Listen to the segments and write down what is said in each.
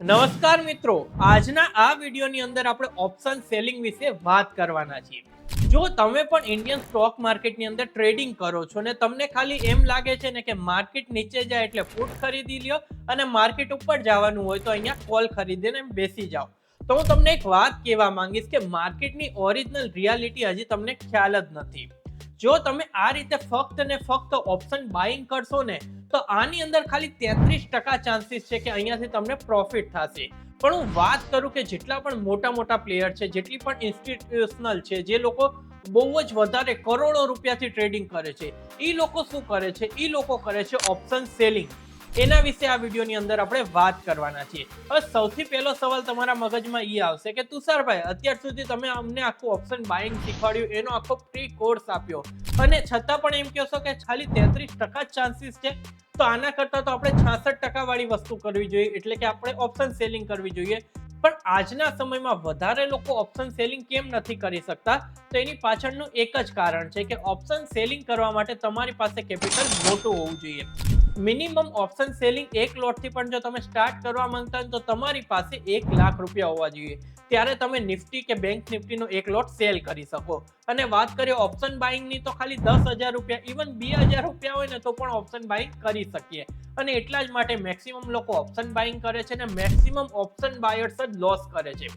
નમસ્કાર મિત્રો, આજના આ વિડીયોની અંદર આપણે ઓપ્શન સેલિંગ વિશે વાત કરવાના છીએ. જો તમે પણ ઇન્ડિયન સ્ટોક માર્કેટની અંદર ટ્રેડિંગ કરો છો ને તમને ખાલી એમ લાગે છે ને કે માર્કેટ નીચે જાય એટલે પુટ ખરીદી લ્યો અને માર્કેટ ઉપર જવાનું હોય તો અહીંયા કોલ ખરીદીને બેસી જાઓ, તો હું તમને એક વાત કહેવા માંગીશ કે માર્કેટની ઓરિજિનલ રિયાલિટી હજી તમને ખ્યાલ જ નથી. જો તમે આ રીતે ફક્ત ને ફક્ત ઓપ્શન બાઇંગ કરશો ને તો આની અંદર ખાલી 33% ચાન્સીસ છે કે અહીંયાથી તમને પ્રોફિટ થશે. પણ હું વાત કરું કે જેટલા પણ મોટા પ્લેયર છે, જેટલી પણ ઇન્સ્ટિટ્યુશનલ છે, જે લોકો બહુ જ વધારે કરોડો રૂપિયાથી ટ્રેડિંગ કરે છે, એ લોકો શું કરે છે? એ લોકો કરે છે ઓપ્શન સેલિંગ. એના વિશે આ વિડીયોની અંદર આપણે વાત કરવાના છીએ. હવે સૌથી પહેલો સવાલ તમારા મગજમાં એ આવશે કે તુષારભાઈ, અત્યાર સુધી તમે અમને આખું ઓપ્શન બાઇંગ શીખવાડ્યું, એનો આખો પ્રી કોર્સ આપ્યો અને છતાં પણ એમ કહેશો કે ખાલી 33% જ ચાન્સીસ છે, તો આના કરતાં તો આપણે 66% વાળી વસ્તુ કરવી જોઈએ, એટલે કે આપણે ઓપ્શન સેલિંગ કરવી જોઈએ. પણ આજના સમયમાં વધારે લોકો ઓપ્શન સેલિંગ કેમ નથી કરી શકતા? તો એની પાછળનું એક જ કારણ છે કે ઓપ્શન સેલિંગ કરવા માટે તમારી પાસે કેપિટલ મોટું હોવું જોઈએ. મિનિમમ ઓપ્શન સેલિંગ એક લોટથી પણ જો તમે સ્ટાર્ટ કરવા માંગતા હોય તો તમારી પાસે 1 લાખ રૂપિયા હોવા જોઈએ, ત્યારે તમે નિફ્ટી કે બેંક નિફ્ટીનો એક લોટ સેલ કરી શકો. અને વાત કરીએ ઓપ્શન બાઇંગની તો ખાલી 10,000 રૂપિયા, ઇવન 2,000 રૂપિયા હોય ને તો પણ ઓપ્શન બાઇંગ કરી શકીએ. અને એટલા જ માટે મેક્સિમમ લોકો ઓપ્શન બાઇંગ કરે છે ને મેક્સિમમ ઓપ્શન બાયર્સ જ લોસ કરે છે.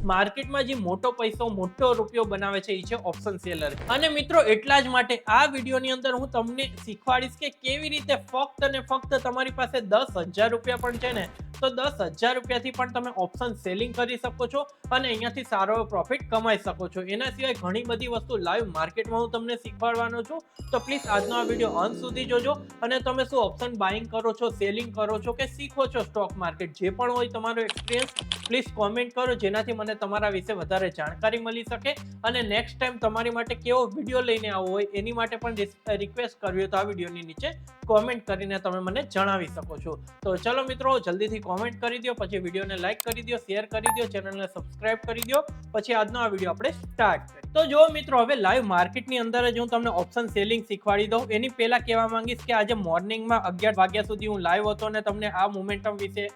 માર્કેટમાં જે મોટો પૈસો, મોટો રૂપિયો બનાવે છે એ છે ઓપ્શન સેલર. અને મિત્રો, એટલા જ માટે આ વિડીયોની અંદર હું તમને શીખવાડીશ કે કેવી રીતે ફક્ત ને ફક્ત તમારી પાસે 10,000 રૂપિયા પણ છે ને તો 10,000 રૂપિયાથી પણ તમે ઓપ્શન સેલિંગ કરી શકો છો અને અહીંયાથી સારો પ્રોફિટ કમાઈ શકો છો. એના સિવાય ઘણી બધી વસ્તુ લાઈવ માર્કેટમાં હું તમને શીખવાડવાનો છું, તો પ્લીઝ આજનો આ વિડીયો અંત સુધી જોજો. અને તમે શું ઓપ્શન બાઇંગ કરો છો, સેલિંગ કરો છો કે શીખો છો સ્ટોક માર્કેટ, જે પણ હોય તમારો એક્સપિરિયન્સ પ્લીઝ કોમેન્ટ કરો, જેનાથી મને તમારા વિશે વધારે જાણકારી મળી શકે. અને નેક્સ્ટ ટાઈમ તમારી માટે કેવો વિડીયો લઈને આવવો હોય એની માટે પણ રિક્વેસ્ટ કરવી હોય તો આ વિડીયોની નીચે કોમેન્ટ કરીને તમે મને જણાવી શકો છો. તો ચલો મિત્રો, જલ્દીથી કોમેન્ટ કરી દો, પછી વિડીયોને લાઈક કરી દો, શેર કરી દો, ચેનલને સબસ્ક્રાઇબ કરી દો. પછી આજનો આ વિડીયો આપણે સ્ટાર્ટ કરીએ. તો જો મિત્રો, હવે લાઈવ માર્કેટની અંદર જ હું તમને ઓપ્શન સેલિંગ શીખવાડી દઉં. એની પહેલા કહેવા માંગીશ કે આજે મોર્નિંગમાં 11 વાગ્યા સુધી હું લાઈવ હતો અને તમને આ મોમેન્ટમ વિશે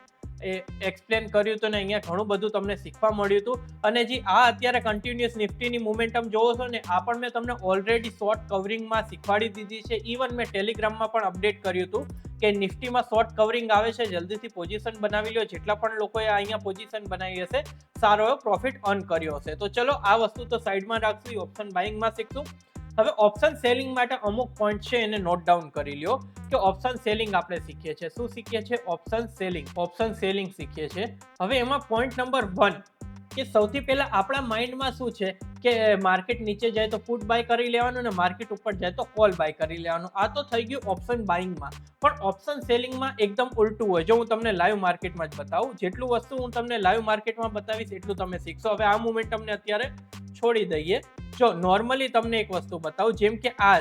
એક્સપ્લેન કર્યું હતું ને અહીંયા ઘણું બધું તમને શીખવા મળ્યું હતું. અને જે આ અત્યારે કન્ટિન્યુઅસ નિફ્ટીની મોમેન્ટમ જોવો છો ને, આ પણ મેં તમને ઓલરેડી શોર્ટ કવરિંગમાં શીખવાડી દીધી છે. ઇવન મેં ટેલિગ્રામમાં પણ અપડેટ કર્યું હતું કે નિફ્ટીમાં શોર્ટ કવરિંગ આવે છે, જલ્દીથી પોઝિશન બનાવી લો. જેટલા પણ લોકોએ અહીંયા પોઝિશન બનાવી હશે, સારો એવો પ્રોફિટ અર્ન કર્યો હશે. તો ચલો, આ વસ્તુ તો સાઈડમાં રાખશું, ઓપ્શન બાઇંગમાં શીખશું. હવે ઓપ્શન સેલિંગ માટે અમુક પોઈન્ટ છે, એને નોટ ડાઉન કરી લ્યો કે ઓપ્શન સેલિંગ આપણે શીખીએ છીએ. શું શીખીએ છીએ? ઓપ્શન સેલિંગ શીખીએ છીએ. હવે એમાં પોઈન્ટ નંબર 1 કે સૌથી પહેલા આપણા માઇન્ડમાં શું છે કે માર્કેટ નીચે જાય તો પુટ બાય કરી લેવાનું અને માર્કેટ ઉપર જાય તો કોલ બાય કરી લેવાનું. આ તો થઈ ગયું ઓપ્શન બાઇંગમાં. પણ ઓપ્શન સેલિંગમાં એકદમ ઉલટું હોય. જો હું તમને લાઈવ માર્કેટમાં જ બતાવું, જેટલું વસ્તુ હું તમને લાઈવ માર્કેટમાં બતાવીશ એટલું તમે શીખશો. હવે આ મુમેન્ટ તમને અત્યારે છોડી દઈએ. જો નોર્મલી તમને એક વસ્તુ બતાવું, જેમ કે આ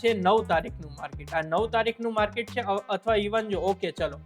છે 9 તારીખનું માર્કેટ. આ 9 તારીખનું માર્કેટ છે, અથવા ઇવન જો ઓકે ચલો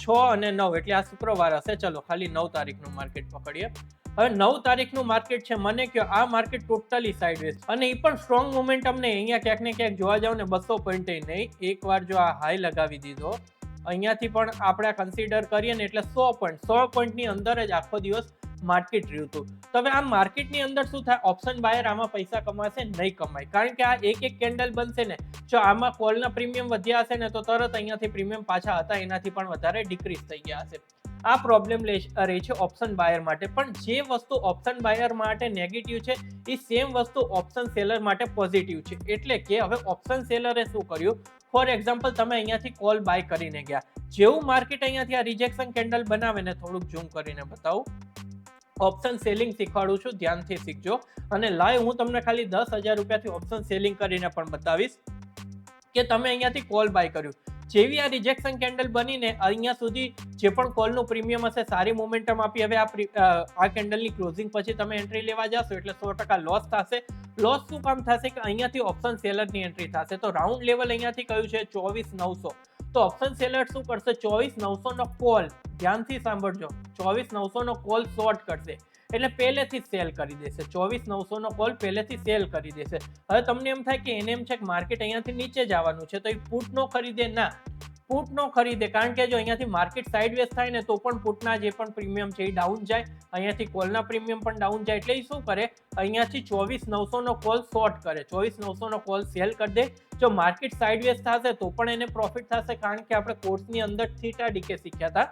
6 અને 9 એટલે આ શુક્રવાર હશે. ચલો ખાલી 9 તારીખનું માર્કેટ પકડીએ. હવે 9 તારીખનું માર્કેટ છે, મને કહો આ માર્કેટ ટોટલી સાઇડવેઝ અને એ પણ સ્ટ્રોંગ મોમેન્ટમ નહીં. અહીંયા ક્યાંક ને ક્યાંક જોવા જાવ ને 200 પોઈન્ટ નહીં. એકવાર જો આ હાઈ લગાવી દીધો, અહીંયાથી પણ આપણે કન્સિડર કરીએ ને એટલે 100 પોઈન્ટની અંદર જ આખો દિવસ માર્કેટ રહ્યું હતું. તો હવે આ માર્કેટની અંદર શું થાય? ઓપ્શન બાયર આમાં પૈસા કમાશે? નહીં કમાય, કારણ કે આ એક કેન્ડલ બનશે ને, જો આમાં કોલના પ્રીમિયમ વધ્યા હશે ને તો તરત અહીંયાથી પ્રીમિયમ પાછા હતા એનાથી પણ વધારે ડિક્રીઝ થઈ ગયા હશે. આ પ્રોબ્લેમ રહી છે ઓપ્શન બાયર માટે. પણ જે વસ્તુ ઓપ્શન બાયર માટે નેગેટિવ છે એ સેમ વસ્તુ ઓપ્શન સેલર માટે પોઝિટિવ છે. એટલે કે હવે ઓપ્શન સેલરે શું કર્યું? ફોર એક્ઝામ્પલ, તમે અહીંયાથી કોલ બાય કરીને ગયા, જેવું માર્કેટ અહીંયાથી આ રિજેક્શન કેન્ડલ બનાવે ને, થોડુંક ઝૂમ કરીને બતાવું, ઓપ્શન સેલિંગ શીખવાડું છું, ધ્યાનથી શીખજો. અને લાઈવ હું તમને ખાલી 10,000 રૂપિયાથી ઓપ્શન સેલિંગ કરીને પણ બતાવીશ કે તમે અહીંયાથી કોલ બાય કર્યું. જેવી આ રિજેક્શન કેન્ડલ બનીને અહીંયા સુધી જે પણ કોલનું પ્રીમિયમ હશે, સારી મોમેન્ટમ આપી. હવે આ કેન્ડલની ક્લોઝિંગ પછી તમે એન્ટ્રી લેવા જશો એટલે 100% લોસ થશે. લોસ શું કામ થશે? કે અહીંયાથી ઓપ્શન સેલરની એન્ટ્રી થશે. તો રાઉન્ડ લેવલ અહીંયાથી કયું છે? 24,900. તો ઓપ્શન સેલર શું કરશે? 24,900 નો કોલ, ધ્યાનથી સાંભળજો, 24,900 નો કોલ શોર્ટ કરશે એટલે પહેલેથી સેલ કરી દેશે. 24,900 નો કોલ પહેલેથી સેલ કરી દેશે. હવે તમને એમ થાય કે એને એમ છે કે માર્કેટ અહીંયાથી નીચે જવાનું છે તો એ પુટ નો ખરીદે, ના, પુટ નો ખરીદે, કારણ કે જો અહીંયાથી માર્કેટ સાઇડવેઝ થાય ને તો પણ પુટના જે પણ પ્રીમિયમ છે એ ડાઉન જાય, અહીંયાથી કોલના પ્રીમિયમ પણ ડાઉન જાય, એટલે એ શું કરે, અહીંયાથી 24,900 કોલ શોર્ટ કરે, 24,900 કોલ સેલ કરી દે. જો માર્કેટ સાઇડવેઝ થશે તો પણ એને પ્રોફિટ થશે, કારણ કે આપણે કોર્સની અંદર થીટા ડીકે શીખ્યા હતા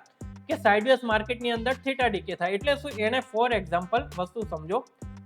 કે સાઇડવેઝ માર્કેટની અંદર થીટા ડીકે થાય. એટલે શું, એને ફોર એક્ઝામ્પલ વસ્તુ સમજો,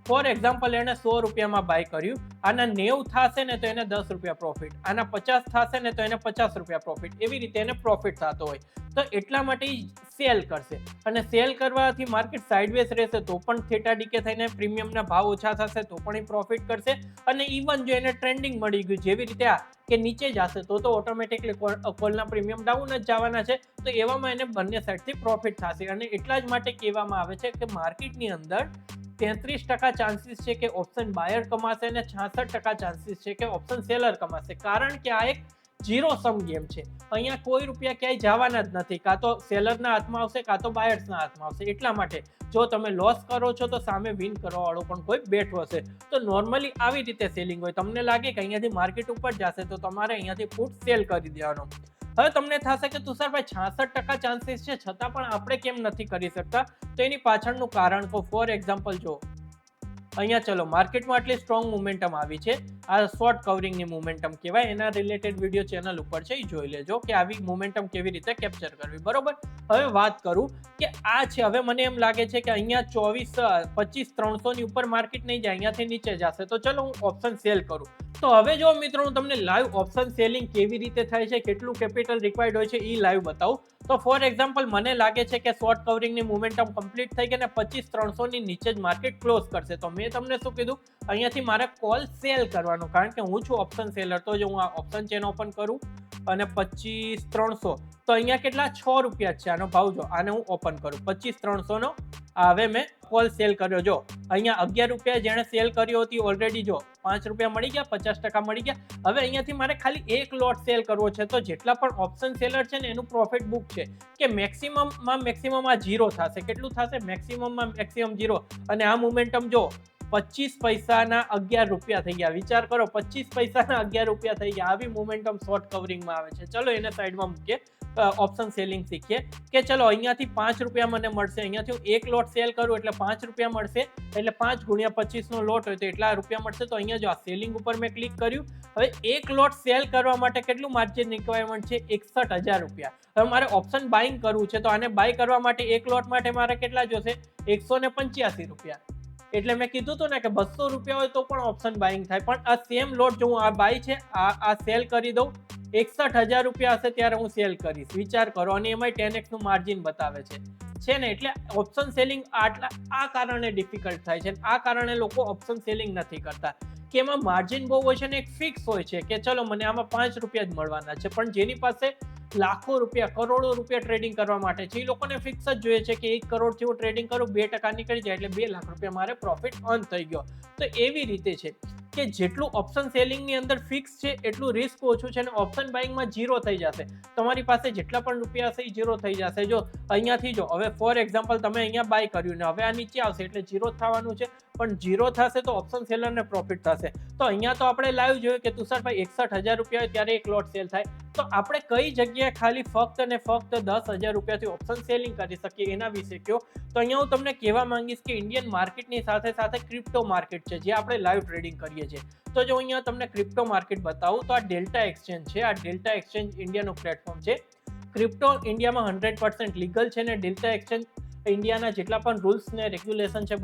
ફોર એક્ઝામ્પલ એને 100 રૂપિયામાં બાય કર્યું, આના 90 થશે ને તો એને 10 રૂપિયા પ્રોફિટ, આના 50 થશે ને તો એને 50 રૂપિયા પ્રોફિટ, એવી રીતે એને પ્રોફિટ થતો હોય. તો એટલા માટે સેલ કરશે, અને સેલ કરવાથી માર્કેટ સાઇડવેઝ રહેશે તો પણ થેટા ડીકે થઈને પ્રીમિયમના ભાવ ઓછા થશે તો પણ એ પ્રોફિટ કરશે. અને ઇવન જો એને ટ્રેન્ડિંગ મળી ગયું, જેવી રીતે આ કે નીચે જશે તો ઓટોમેટિકલી કોલના પ્રીમિયમ ડાઉન જ જવાના છે, તો એવામાં એને બંને સાઈડથી પ્રોફિટ થશે. અને એટલા જ માટે કહેવામાં આવે છે કે માર્કેટની અંદર 33% ચાન્સીસ છે કે ઓપ્શન બાયર કમાશે અને 66% ચાન્સીસ છે કે ઓપ્શન સેલર કમાશે, કારણ કે આ એક ઝીરો સમ ગેમ છે. અહીંયા કોઈ રૂપિયા ક્યાંય જવાના જ નથી, કાં તો સેલરના હાથમાં આવશે કાં તો બાયર્સના હાથમાં આવશે. એટલા માટે જો તમે લોસ કરો છો તો સામે વિન કરવાવાળો પણ કોઈ બેઠો હશે. તો નોર્મલી આવી રીતે સેલિંગ હોય. તમને લાગે કે અહીંયાથી માર્કેટ ઉપર જશે તો તમારે અહીંયાથી પુટ સેલ કરી દેવાનો. હવે તમને થશે કે તુષારભાઈ 66% ચાન્સીસ છે છતાં પણ આપણે કેમ નથી કરી શકતા, તો એની પાછળનું કારણ કહો. ફોર એક્ઝામ્પલ જો અહીંયા ચલો માર્કેટમાં આટલી સ્ટ્રોંગ મોમેન્ટમ આવી છે, આ શોર્ટ કવરિંગની મોમેન્ટમ કહેવાય, એના રિલેટેડ વિડીયો ચેનલ ઉપર છે, એ જોઈ લેજો કે આવી મોમેન્ટમ કેવી રીતે કેપ્ચર કરવી. બરોબર, હવે વાત કરું કે આ છે, હવે મને એમ લાગે છે કે અહીંયા 25,300 ની ઉપર માર્કેટ નહીં જાય, અહીંયાથી નીચે જશે, તો ચલો હું ઓપ્શન સેલ કરું. તો હવે જો મિત્રો હું તમને લાઈવ ઓપ્શન સેલિંગ કેવી રીતે થાય છે, કેટલું કેપિટલ રિક્વાયર્ડ હોય છે એ લાઈવ બતાવું. તો ફોર એક્ઝામ્પલ મને લાગે છે કે શોર્ટ કવરિંગની મોમેન્ટમ કમ્પ્લીટ થઈ ગઈ ને 25,300 ની નીચે જ માર્કેટ ક્લોઝ કરશે, તો મેં તમને શું કીધું, અહીંયાથી મારે કોલ સેલ કરવાનો, કારણ કે હું છું ઓપ્શન સેલર. તો જો હું આ ઓપ્શન ચેન ઓપન કરું અને 25,300, તો અહીંયા કેટલા 6 રૂપિયા છે આનો ભાવ. જો આને હું ઓપન કરું 25,300 નો, હવે મેં કોલ સેલ કર્યો. જો અહીંયા 11 રૂપિયા જેણે સેલ કર્યો હતી ઓલરેડી, જો 5 રૂપિયા મળી ગયા, 50% મળી ગયા. હવે અહીંયાથી મારે ખાલી એક લોટ સેલ કરવો છે, તો જેટલા પણ ઓપ્શન સેલર છે ને એનું પ્રોફિટ બુક છે કે મેક્સિમમ આ ઝીરો થશે. કેટલું થશે? મેક્સિમમ 0. અને આ મોમેન્ટમ જો 25 પૈસાના 11 રૂપિયા થઈ ગયા. વિચાર કરો, 25 પૈસાના 11 રૂપિયા થઈ ગયા. આવી મોમેન્ટમ શોર્ટ કવરિંગમાં આવે છે. ચલો એને સાઈડમાં મૂકીએ, ઓપ્શન સેલિંગ શીખીએ કે ચલો અહીંયાથી 5 રૂપિયા મને મળશે, અહીંયાથી હું એક લોટ સેલ કરું એટલે 5 રૂપિયા મળશે, એટલે 5 ગુણ્યા 25 નો લોટ હોય તો એટલા રૂપિયા મળશે. તો અહીંયા જો આ સેલિંગ ઉપર મેં ક્લિક કર્યું. હવે એક લોટ સેલ કરવા માટે કેટલું માર્જિન રિક્વાયરમેન્ટ છે? 61,000 રૂપિયા. હવે મારે ઓપ્શન બાઇંગ કરવું છે, તો આને બાય કરવા માટે એક લોટ માટે મારે કેટલા જોશે? 185 રૂપિયા. એટલે મેં કીધું હતું ને કે 200 રૂપિયા હોય તો પણ ઓપ્શન બાઇંગ થાય, પણ આ સેમ લોટ જો હું આ બાય છે આ સેલ કરી દઉં, 61,000 રૂપિયા હશે ત્યારે હું સેલ કરીશ. વિચાર કરો, અને એમાં 10x નું માર્જિન બતાવે છે ને. એટલે ઓપ્શન સેલિંગ આ કારણે ડિફિકલ્ટ થાય છે, આ કારણે લોકો ઓપ્શન સેલિંગ નથી કરતા કે એમાં માર્જિન બહુ હોય છે ને એક ફિક્સ હોય છે કે ચલો મને આમાં 5 રૂપિયા જ મળવાના છે. પણ જેની પાસે લાખો રૂપિયા, કરોડો રૂપિયા ટ્રેડિંગ કરવા માટે છે, એ લોકોને ફિક્સ જ જોઈએ છે કે 1 કરોડથી હું ટ્રેડિંગ કરું, 2% નીકળી જાય એટલે 2 લાખ રૂપિયા મારે પ્રોફિટ અર્ન થઈ ગયો. તો એવી રીતે છે કે જેટલું ઓપ્શન સેલિંગની અંદર ફિક્સ છે એટલું રિસ્ક ઓછું છે, અને ઓપ્શન બાઇંગમાં ઝીરો થઈ જશે. તમારી પાસે જેટલા પણ રૂપિયા હશે એ ઝીરો થઈ જશે. જો અહીંયાથી જો હવે ફોર એક્ઝામ્પલ તમે અહીંયા બાય કર્યું ને હવે આ નીચે આવશે એટલે ઝીરો થવાનું છે, પણ ઝીરો થશે તો ઓપ્શન સેલરને પ્રોફિટ થશે. તો અહીંયા તો આપણે લાઈવ જોયું કે તુષારભાઈ 61,000 રૂપિયા હોય ત્યારે એક લોટ સેલ થાય. તો આપણે કઈ જગ્યાએ ખાલી ફક્ત અને ફક્ત 10,000 રૂપિયાથી ઓપ્શન સેલિંગ કરી શકીએ એના વિશે કહો. તો અહીંયા હું તમને કહેવા માંગીશ કે ઇન્ડિયન માર્કેટની સાથે સાથે ક્રિપ્ટો માર્કેટ છે જે આપણે લાઈવ ટ્રેડિંગ કરીએ છીએ. તો જો અહીંયા તમને ક્રિપ્ટો માર્કેટ બતાવું તો આ ડેલ્ટા એક્સચેન્જ છે. આ ડેલ્ટા એક્સચેન્જ ઇન્ડિયાનું પ્લેટફોર્મ છે. ક્રિપ્ટો ઇન્ડિયામાં 100% લીગલ છે ને ડેલ્ટા એક્સચેન્જ ઇન્ડિયાના જેટલા પણ રૂલ્સ ને રેગ્યુલેશન છે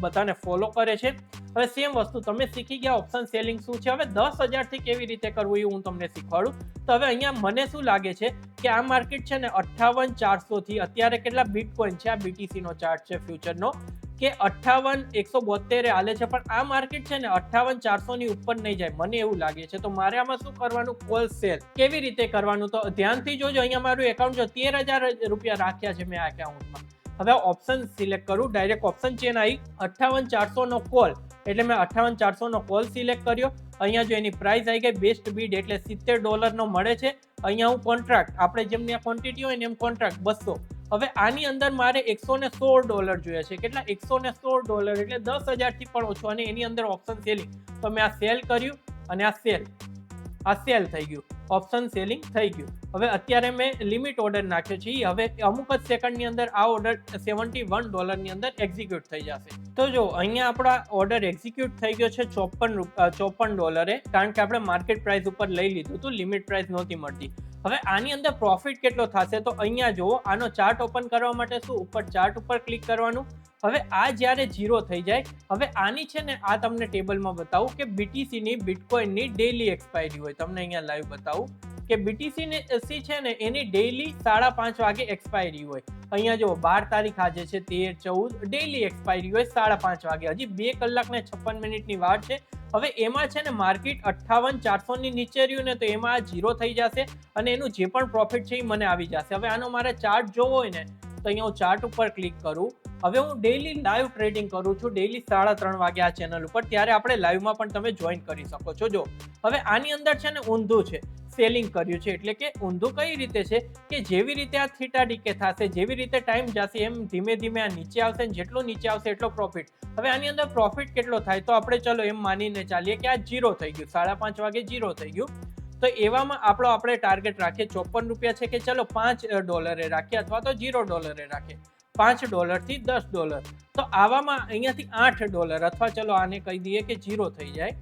બધાને ફોલો કરે છે. હવે સેમ વસ્તુ તમે શીખી ગયા ઓપ્શન સેલિંગ શું છે. હવે 10,000 થી કેવી રીતે કરવું એ હું તમને શીખવાડું. તો હવે અહીંયા મને શું લાગે છે કે આ માર્કેટ છે ને 58,400 થી અત્યારે કેટલા બિટકોઇન છે, આ BTC નો ચાર્ટ છે ફ્યુચરનો, કે 58,172 હાલે છે, પણ આ માર્કેટ છે ને 58,400 ની ઉપર નહીં જાય મને એવું લાગે છે. તો મારે આમાં શું કરવાનું? કોલ સેલ કેવી રીતે કરવાનું? તો ધ્યાનથી જોજો. અહીંયા મારું એકાઉન્ટ જો 13,000 રૂપિયા રાખ્યા છે મેં આ એકાઉન્ટમાં. હવે ઓપ્શન સિલેક્ટ કરું, ડાયરેક્ટ ઓપ્શન ચેન આવી, 58,400 નો કોલ, એટલે મેં 58,400 નો કોલ સિલેક્ટ કર્યો. અહીંયા જો એની પ્રાઇસ આવી ગઈ બેસ્ટ બીડ એટલે $70 નો મળે છે. અહીંયા હું કોન્ટ્રાક્ટ, આપણે જેમની આ ક્વોન્ટિટી હોય ને એમ કોન્ટ્રાક્ટ 200. હવે આની અંદર મારે $116 જોઈએ છે. કેટલા? $116 એટલે 10,000 થી પણ ઓછું, અને એની અંદર ઓપ્શન સેલિંગ. તો મેં આ સેલ કર્યું અને આ સેલ થઈ ગયું. ઓપ્શન સેલિંગ થઈ ગયું. હવે અત્યારે મેં લિમિટ ઓર્ડર નાખ્યો છે, હવે અમુક જ સેકન્ડની અંદર આ ઓર્ડર $71 અંદર એક્ઝિક્યુટ થઈ જશે. તો જો અહીંયા આપણા ઓર્ડર એક્ઝિક્યુટ થઈ ગયો છે $54, કારણ કે આપણે માર્કેટ પ્રાઇસ ઉપર લઈ લીધું હતું, લિમિટ પ્રાઇસ નહોતી મળતી. હવે આની અંદર પ્રોફિટ કેટલો થશે તો અહીંયા જુઓ, આનો ચાર્ટ ઓપન કરવા માટે શું ઉપર ચાર્ટ ઉપર ક્લિક કરવાનું. હવે આ જ્યારે 0 થઈ જાય, હવે આની છે ને આ તમને ટેબલમાં બતાવું કે BTCની બિટકોઇનની ડેઇલી એક્સપાયરી હોય. તમને અહીંયા લાઈવ બતાવું કે BTC છે ને એની ડેઇલી 5:30 વાગે એક્સપાયરી હોય. અહીંયા જો 12 તારીખ આજે છે 13-14 ડેઇલી એક્સપાયરી હોય 5:30 વાગે. હજી 2 કલાક ને 56 મિનિટની વાર છે. હવે એમાં છે ને માર્કેટ 58,400 ની નીચે રહ્યું ને તો એમાં 0 થઈ જશે અને એનું જે પણ પ્રોફિટ છે એ મને આવી જશે. હવે આનો મારે ચાર્ટ જોવો હોય ને તો અહીંયા હું ચાર્ટ ઉપર ક્લિક કરું. હવે હું ડેઇલી લાઈવ ટ્રેડિંગ કરું છું, ડેઇલી 3:30 વાગે આ ચેનલ ઉપર, ત્યારે આપણે લાઈવમાં પણ તમે જોઈન કરી શકો છો. જો હવે આની અંદર છે ને ઊંધું છે, સેલિંગ કર્યું છે. એટલે કે ઊંધું કઈ રીતે છે કે જેવી રીતે આ થીટા ડીકે થશે, જેવી રીતે ટાઈમ જશે એમ ધીમે ધીમે આ નીચે આવશે ને જેટલો નીચે આવશે એટલો પ્રોફિટ. હવે આની અંદર પ્રોફિટ કેટલો થાય તો આપણે ચલો એમ માનીને ચાલીએ કે આ 0 થઈ ગયું, 5:30 વાગે 0 થઈ ગયું. તો એવામાં આપણે ટાર્ગેટ રાખીએ ₹54 છે કે ચલો $5 રાખીએ અથવા તો $0 રાખીએ, $5 થી $10. તો આવામાં અહીંયાથી $8 અથવા ચલો આને કહી દઈએ કે 0 થઈ જાય,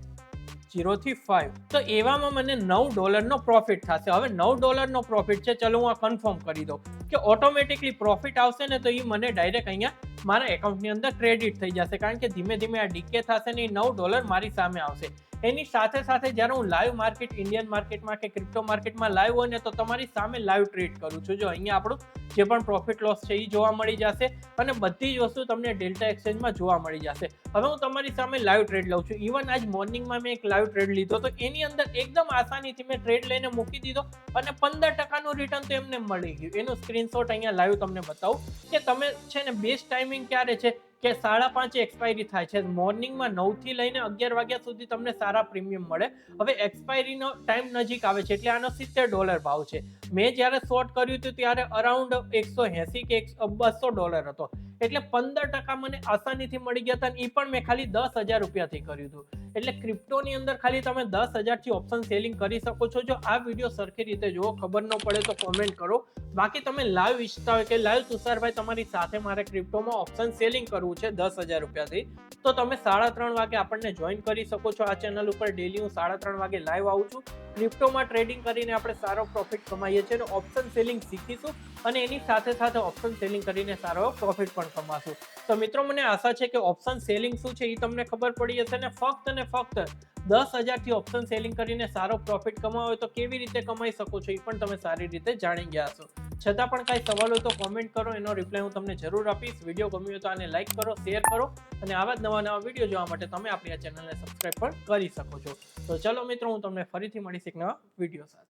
0 થી 5. તો એવામાં મને $9 નો પ્રોફિટ થશે. હવે $9 નો પ્રોફિટ છે, ચલો હું આ કન્ફર્મ કરી દઉં કે ઓટોમેટિકલી પ્રોફિટ આવશે ને તો એ મને ડાયરેક્ટ અહીંયા મારા એકાઉન્ટની અંદર ક્રેડિટ થઈ જશે, કારણ કે ધીમે ધીમે આ ડીકે થશે ને એ $9 મારી સામે આવશે. એની સાથે સાથે જ્યારે હું લાઈવ માર્કેટ, ઇન્ડિયન માર્કેટમાં કે ક્રિપ્ટો માર્કેટમાં લાઈવ હોય ને તો તમારી સામે લાઈવ ટ્રેડ કરું છું. જો અહીંયા આપણું જે પણ પ્રોફિટ લોસ છે એ જોવા મળી જશે અને બધી જ વસ્તુ તમને ડેલ્ટા એક્સચેન્જમાં જોવા મળી જશે. હવે હું તમારી સામે લાઈવ ટ્રેડ લઉં છું. ઇવન આજ મોર્નિંગમાં મેં એક લાઈવ ટ્રેડ લીધો તો એની અંદર એકદમ આસાનીથી મેં ટ્રેડ લઈને મૂકી દીધો અને 15%નું રિટર્ન તો એમને મળી ગયું. એનું સ્ક્રીનશોટ અહીંયા લાઈવ તમને બતાવું કે તમે છે ને બેસ્ટ ટાઈમિંગ ક્યારે છે કે 5:30 એક્સપાયરી થાય છે. મોર્નિંગમાં 9 થી લઈને 11 વાગ્યા સુધી તમને સારા પ્રીમિયમ મળે. હવે એક્સપાયરીનો ટાઈમ નજીક આવે છે એટલે આનો $70 ભાવ છે. મેં જ્યારે શોર્ટ કર્યું હતું ત્યારે અરાઉન્ડ 180 કે $200 હતો, એટલે 15% મને આસાનીથી મળી ગયા હતા. એ પણ મેં ખાલી $10,000 કર્યું હતું. એટલે ક્રિપ્ટોની અંદર ખાલી તમે 10,000 થી ઓપ્શન સેલિંગ કરી શકો છો. જો આ વિડીયો સરખી રીતે જુઓ, ખબર ન પડે તો કોમેન્ટ કરો. બાકી તમે લાઈવ ઈચ્છતા હોય કે લાઈવ તુષારભાઈ તમારી સાથે મારે ક્રિપ્ટોમાં ઓપ્શન સેલિંગ કરવું છે $10,000 થી, તો તમે 3:30 વાગે આપણને જોઈન કરી શકો છો. આ ચેનલ ઉપર ડેલી હું 3:30 વાગે લાઈવ આવું છું. ક્રિપ્ટોમાં ટ્રેડિંગ કરીને આપણે સારો પ્રોફિટ કમાઈએ છીએ અને ઓપ્શન સેલિંગ શીખીશું અને એની સાથે સાથે ઓપ્શન સેલિંગ કરીને સારો પ્રોફિટ પણ કમાશું. તો મિત્રો મને આશા છે કે ઓપ્શન સેલિંગ શું છે એ તમને ખબર પડી હશે ને ફક્ત 10,000 થી ઓપ્શન સેલિંગ કરીને સારો પ્રોફિટ કમાવો હોય તો કેવી રીતે કમાઈ શકો છો એ પણ તમે સારી રીતે જાણી ગયા હશો. છતાં પણ કાંઈ સવાલ હોય તો કોમેન્ટ કરો, એનો રિપ્લાય હું તમને જરૂર આપીશ. વિડીયો ગમ્યો હોય તો આને લાઈક કરો, શેર કરો અને આવા જ નવા વિડીયો જોવા માટે તમે આપણી આ ચેનલને સબસ્ક્રાઈબ પણ કરી શકો છો. તો ચલો મિત્રો, હું તમને ફરીથી મળીશ એક નવા વિડીયો સાથે.